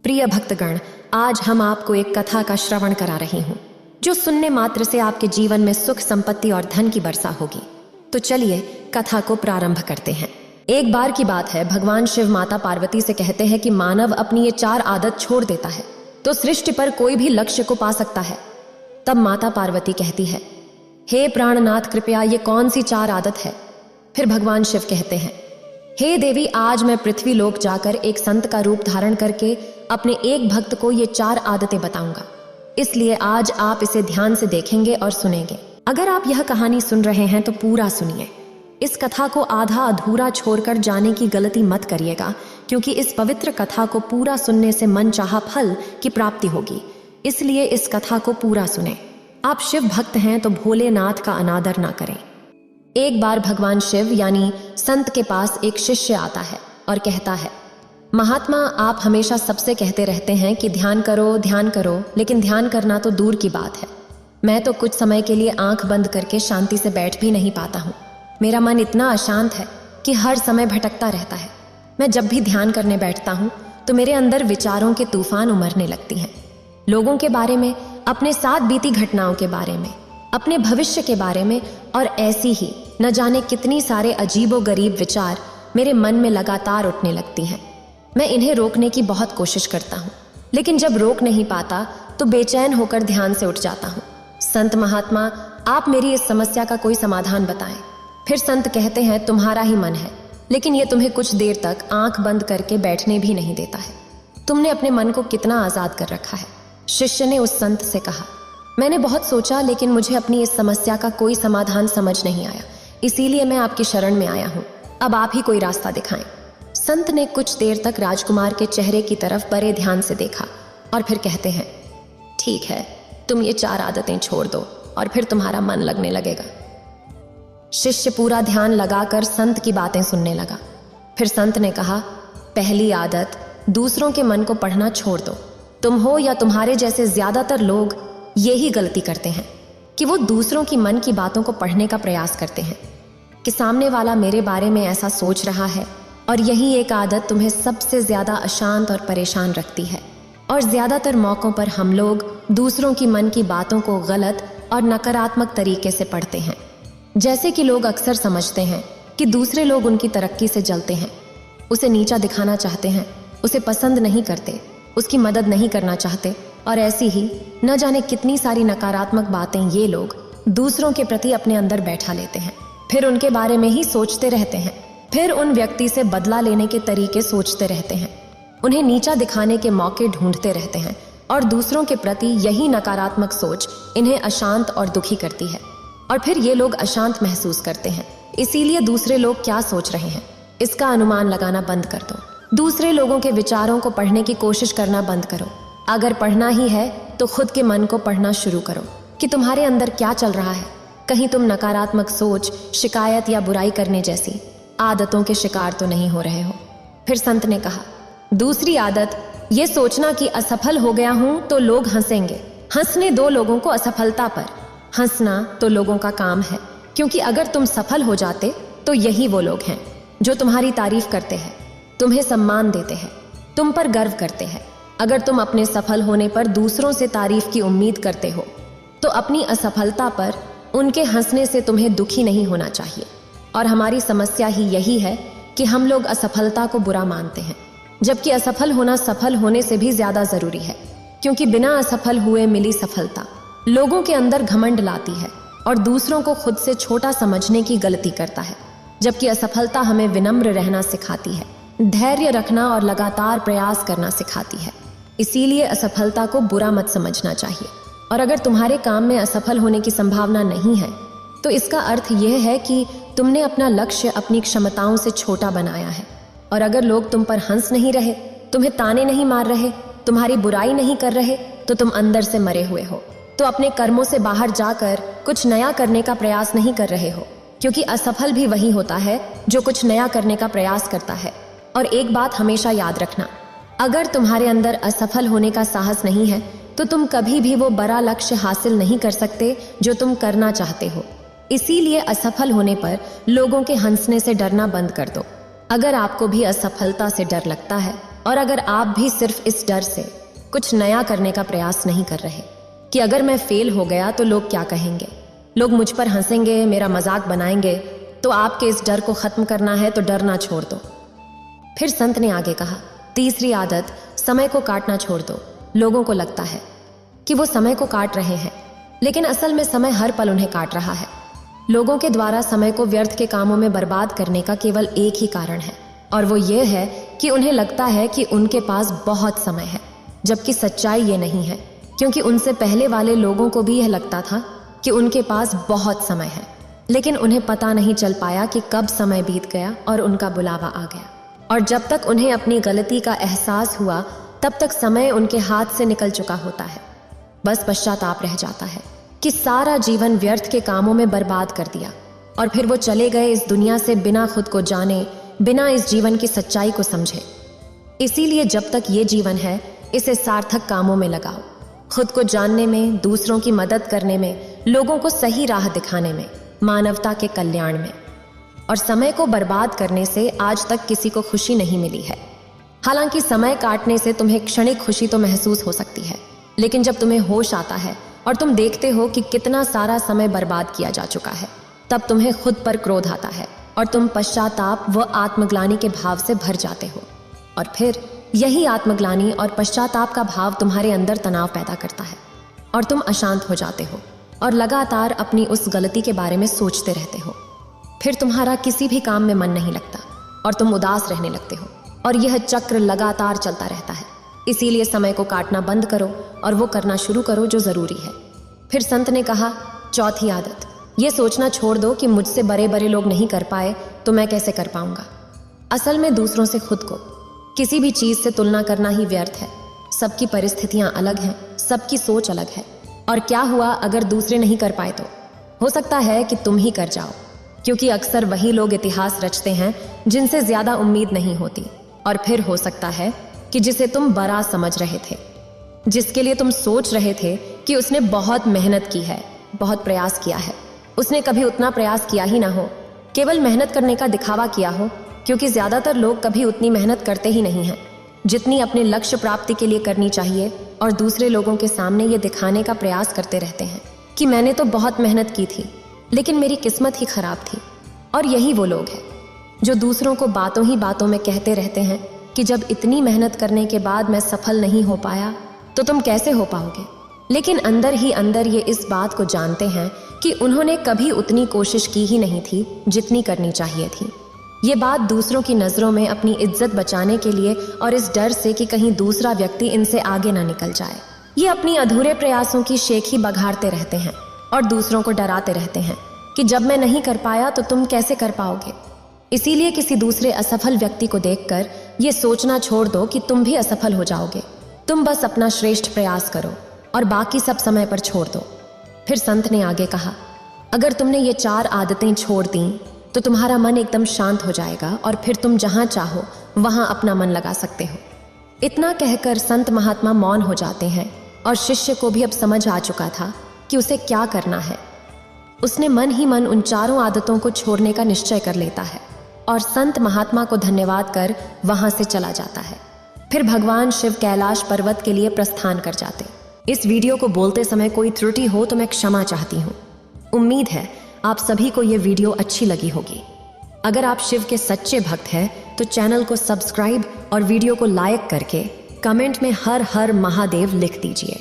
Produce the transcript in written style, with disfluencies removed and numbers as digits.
प्रिय भक्तगण, आज हम आपको एक कथा का श्रवण करा रही हूँ जो सुनने मात्र से आपके जीवन में सुख, संपत्ति और धन की वर्षा होगी। तो चलिए कथा को प्रारंभ करते हैं। एक बार की बात है, भगवान शिव माता पार्वती से कहते हैं कि मानव अपनी ये 4 आदत छोड़ देता है तो सृष्टि पर कोई भी लक्ष्य को पा सकता है। तब माता पार्वती कहती है, हे प्राणनाथ, कृपया ये कौन सी 4 आदत है? फिर भगवान शिव कहते हैं, हे देवी, आज मैं पृथ्वी लोक जाकर एक संत का रूप धारण करके अपने एक भक्त को ये 4 आदतें बताऊंगा। इसलिए आज आप इसे ध्यान से देखेंगे और सुनेंगे। अगर आप यह कहानी सुन रहे हैं तो पूरा सुनिए। इस कथा को आधा अधूरा छोड़कर जाने की गलती मत करिएगा, क्योंकि इस पवित्र कथा को पूरा सुनने से मन चाहा फल की प्राप्ति होगी। इसलिए इस कथा को पूरा सुने। आप शिव भक्त हैं तो भोलेनाथ का अनादर ना करें। एक बार भगवान शिव यानी संत के पास एक शिष्य आता है और कहता है, महात्मा, आप हमेशा सबसे कहते रहते हैं कि ध्यान करो, लेकिन ध्यान करना तो दूर की बात है। मैं तो कुछ समय के लिए आंख बंद करके शांति से बैठ भी नहीं पाता हूँ। मेरा मन इतना अशांत है कि हर समय भटकता रहता है। मैं जब भी ध्यान करने बैठता हूँ तो मेरे अंदर विचारों के तूफान उमड़ने लगती हैं। लोगों के बारे में, अपने साथ बीती घटनाओं के बारे में, अपने भविष्य के बारे में और ऐसी ही न जाने कितनी सारे अजीबो गरीब विचार मेरे मन में लगातार उठने लगती हैं। मैं इन्हें रोकने की बहुत कोशिश करता हूँ, लेकिन जब रोक नहीं पाता तो बेचैन होकर ध्यान से उठ जाता हूँ। संत महात्मा, आप मेरी इस समस्या का कोई समाधान बताएं। फिर संत कहते हैं, तुम्हारा ही मन है, लेकिन ये तुम्हें कुछ देर तक आंख बंद करके बैठने भी नहीं देता है। तुमने अपने मन को कितना आजाद कर रखा है। शिष्य ने उस संत से कहा, मैंने बहुत सोचा, लेकिन मुझे अपनी इस समस्या का कोई समाधान समझ नहीं आया, इसीलिए मैं आपकी शरण में आया हूँ। अब आप ही कोई रास्ता दिखाएं। संत ने कुछ देर तक राजकुमार के चेहरे की तरफ बड़े ध्यान से देखा और फिर कहते हैं, ठीक है, तुम ये 4 आदतें छोड़ दो और फिर तुम्हारा मन लगने लगेगा। शिष्य पूरा ध्यान लगाकर संत की बातें सुनने लगा। फिर संत ने कहा, पहली आदत, दूसरों के मन को पढ़ना छोड़ दो। तुम हो या तुम्हारे जैसे ज्यादातर लोग यही गलती करते हैं कि वो दूसरों की मन की बातों को पढ़ने का प्रयास करते हैं कि सामने वाला मेरे बारे में ऐसा सोच रहा है, और यही एक आदत तुम्हें सबसे ज्यादा अशांत और परेशान रखती है। और ज्यादातर मौकों पर हम लोग दूसरों की मन की बातों को गलत और नकारात्मक तरीके से पढ़ते हैं। जैसे कि लोग अक्सर समझते हैं कि दूसरे लोग उनकी तरक्की से जलते हैं, उसे नीचा दिखाना चाहते हैं, उसे पसंद नहीं करते, उसकी मदद नहीं करना चाहते, और ऐसी ही न जाने कितनी सारी नकारात्मक बातें ये लोग दूसरों के प्रति अपने अंदर बैठा लेते हैं। फिर उनके बारे में ही सोचते रहते हैं। फिर उन व्यक्ति से बदला लेने के तरीके सोचते रहते हैं, उन्हें नीचा दिखाने के मौके ढूंढते रहते हैं, और दूसरों के प्रति यही नकारात्मक सोच इन्हें अशांत और दुखी करती है। और फिर ये लोग अशांत महसूस करते हैं, इसीलिए दूसरे लोग क्या सोच रहे हैं इसका अनुमान लगाना बंद कर दो। दूसरे लोगों के विचारों को पढ़ने की कोशिश करना बंद करो। अगर पढ़ना ही है तो खुद के मन को पढ़ना शुरू करो कि तुम्हारे अंदर क्या चल रहा है। कहीं तुम नकारात्मक सोच, शिकायत या बुराई करने जैसी आदतों के शिकार तो नहीं हो रहे हो। फिर संत ने कहा, दूसरी आदत, ये सोचना कि असफल हो गया हूं तो लोग हंसेंगे। हंसने दो लोगों को असफलता पर। हंसना तो लोगों का काम है, क्योंकि अगर तुम सफल हो जाते तो यही वो लोग हैं जो तुम्हारी तारीफ करते हैं, तुम्हें सम्मान देते हैं, तुम पर गर्व करते हैं। अगर तुम अपने सफल होने पर दूसरों से तारीफ की उम्मीद करते हो तो अपनी असफलता पर उनके हंसने से तुम्हें दुखी नहीं होना चाहिए। और हमारी समस्या ही यही है कि हम लोग असफलता को बुरा मानते हैं, जबकि असफल होना सफल होने से भी ज्यादा जरूरी है, क्योंकि बिना असफल हुए मिली सफलता लोगों के अंदर घमंड लाती है और दूसरों को खुद से छोटा समझने की गलती करता है, जबकि असफलता हमें विनम्र रहना सिखाती है, धैर्य रखना और लगातार प्रयास करना सिखाती है। इसीलिए असफलता को बुरा मत समझना चाहिए। और अगर तुम्हारे काम में असफल होने की संभावना नहीं है तो इसका अर्थ यह है कि तुमने अपना लक्ष्य अपनी क्षमताओं से छोटा बनाया है। और अगर लोग तुम पर हंस नहीं रहे, तुम्हें ताने नहीं मार रहे, तुम्हारी बुराई नहीं कर रहे, तो तुम अंदर से मरे हुए हो। तो अपने कर्मों से बाहर जाकर कुछ नया करने का प्रयास नहीं कर रहे हो, क्योंकि असफल भी वही होता है जो कुछ नया करने का प्रयास करता है। और एक बात हमेशा याद रखना, अगर तुम्हारे अंदर असफल होने का साहस नहीं है तो तुम कभी भी वो बड़ा लक्ष्य हासिल नहीं कर सकते जो तुम करना चाहते हो। इसीलिए असफल होने पर लोगों के हंसने से डरना बंद कर दो। अगर आपको भी असफलता से डर लगता है और अगर आप भी सिर्फ इस डर से कुछ नया करने का प्रयास नहीं कर रहे कि अगर मैं फेल हो गया तो लोग क्या कहेंगे, लोग मुझ पर हंसेंगे, मेरा मजाक बनाएंगे, तो आपके इस डर को खत्म करना है तो डरना छोड़ दो। फिर संत ने आगे कहा, तीसरी आदत, समय को काटना छोड़ दो। लोगों को लगता है कि वो समय को काट रहे हैं, लेकिन असल में समय हर पल उन्हें काट रहा है। लोगों के द्वारा समय को व्यर्थ के कामों में बर्बाद करने का केवल एक ही कारण है, और वो ये है कि उन्हें लगता है कि उनके पास बहुत समय है, जबकि सच्चाई ये नहीं है, क्योंकि उनसे पहले वाले लोगों को भी यह लगता था कि उनके पास बहुत समय है, लेकिन उन्हें पता नहीं चल पाया कि कब समय बीत गया और उनका बुलावा आ गया। और जब तक उन्हें अपनी गलती का एहसास हुआ तब तक समय उनके हाथ से निकल चुका होता है। बस पश्चाताप रह जाता है कि सारा जीवन व्यर्थ के कामों में बर्बाद कर दिया, और फिर वो चले गए इस दुनिया से बिना खुद को जाने, बिना इस जीवन की सच्चाई को समझे। इसीलिए जब तक ये जीवन है, इसे सार्थक कामों में लगाओ, खुद को जानने में, दूसरों की मदद करने में, लोगों को सही राह दिखाने में, मानवता के कल्याण में। और समय को बर्बाद करने से आज तक किसी को खुशी नहीं मिली है। हालांकि समय काटने से तुम्हें क्षणिक खुशी तो महसूस हो सकती है, लेकिन जब तुम्हें होश आता है और तुम देखते हो कि कितना सारा समय बर्बाद किया जा चुका है, तब तुम्हें खुद पर क्रोध आता है और तुम पश्चाताप व आत्मग्लानि के भाव से भर जाते हो। और फिर यही आत्मग्लानि और पश्चाताप का भाव तुम्हारे अंदर तनाव पैदा करता है और तुम अशांत हो जाते हो और लगातार अपनी उस गलती के बारे में सोचते रहते हो। फिर तुम्हारा किसी भी काम में मन नहीं लगता और तुम उदास रहने लगते हो, और यह चक्र लगातार चलता रहता है। इसीलिए समय को काटना बंद करो और वो करना शुरू करो जो जरूरी है। फिर संत ने कहा, चौथी आदत, ये सोचना छोड़ दो कि मुझसे बड़े बड़े लोग नहीं कर पाए तो मैं कैसे कर पाऊंगा। असल में दूसरों से खुद को किसी भी चीज से तुलना करना ही व्यर्थ है। सबकी परिस्थितियां अलग हैं, सबकी सोच अलग है, और क्या हुआ अगर दूसरे नहीं कर पाए तो हो सकता है कि तुम ही कर जाओ, क्योंकि अक्सर वही लोग इतिहास रचते हैं जिनसे ज्यादा उम्मीद नहीं होती। और फिर हो सकता है कि जिसे तुम बड़ा समझ रहे थे, जिसके लिए तुम सोच रहे थे कि उसने बहुत मेहनत की है, बहुत प्रयास किया है, उसने कभी उतना प्रयास किया ही ना हो, केवल मेहनत करने का दिखावा किया हो, क्योंकि ज्यादातर लोग कभी उतनी मेहनत करते ही नहीं हैं जितनी अपने लक्ष्य प्राप्ति के लिए करनी चाहिए, और दूसरे लोगों के सामने ये दिखाने का प्रयास करते रहते हैं कि मैंने तो बहुत मेहनत की थी लेकिन मेरी किस्मत ही खराब थी। और यही वो लोग हैं जो दूसरों को बातों ही बातों में कहते रहते हैं कि जब इतनी मेहनत करने के बाद मैं सफल नहीं हो पाया तो तुम कैसे हो पाओगे, लेकिन अंदर ही अंदर ये इस बात को जानते हैं कि उन्होंने कभी उतनी कोशिश की ही नहीं थी जितनी करनी चाहिए थी। ये बात दूसरों की नजरों में अपनी इज्जत बचाने के लिए और इस डर से कि कहीं दूसरा व्यक्ति इनसे आगे ना निकल जाए, ये अपनी अधूरे प्रयासों की शेखी बघाड़ते रहते हैं और दूसरों को डराते रहते हैं कि जब मैं नहीं कर पाया तो तुम कैसे कर पाओगे। इसीलिए किसी दूसरे असफल व्यक्ति को देखकर ये सोचना छोड़ दो कि तुम भी असफल हो जाओगे। तुम बस अपना श्रेष्ठ प्रयास करो और बाकी सब समय पर छोड़ दो। फिर संत ने आगे कहा, अगर तुमने ये 4 आदतें छोड़ दी तो तुम्हारा मन एकदम शांत हो जाएगा और फिर तुम जहां चाहो वहां अपना मन लगा सकते हो। इतना कहकर संत महात्मा मौन हो जाते हैं और शिष्य को भी अब समझ आ चुका था कि उसे क्या करना है। उसने मन ही मन उन 4 आदतों को छोड़ने का निश्चय कर लेता है और संत महात्मा को धन्यवाद कर वहां से चला जाता है। फिर भगवान शिव कैलाश पर्वत के लिए प्रस्थान कर जाते। इस वीडियो को बोलते समय कोई त्रुटि हो तो मैं क्षमा चाहती हूँ। उम्मीद है आप सभी को ये वीडियो अच्छी लगी होगी। अगर आप शिव के सच्चे भक्त हैं तो चैनल को सब्सक्राइब और वीडियो को लाइक करके कमेंट में हर हर महादेव लिख दीजिए।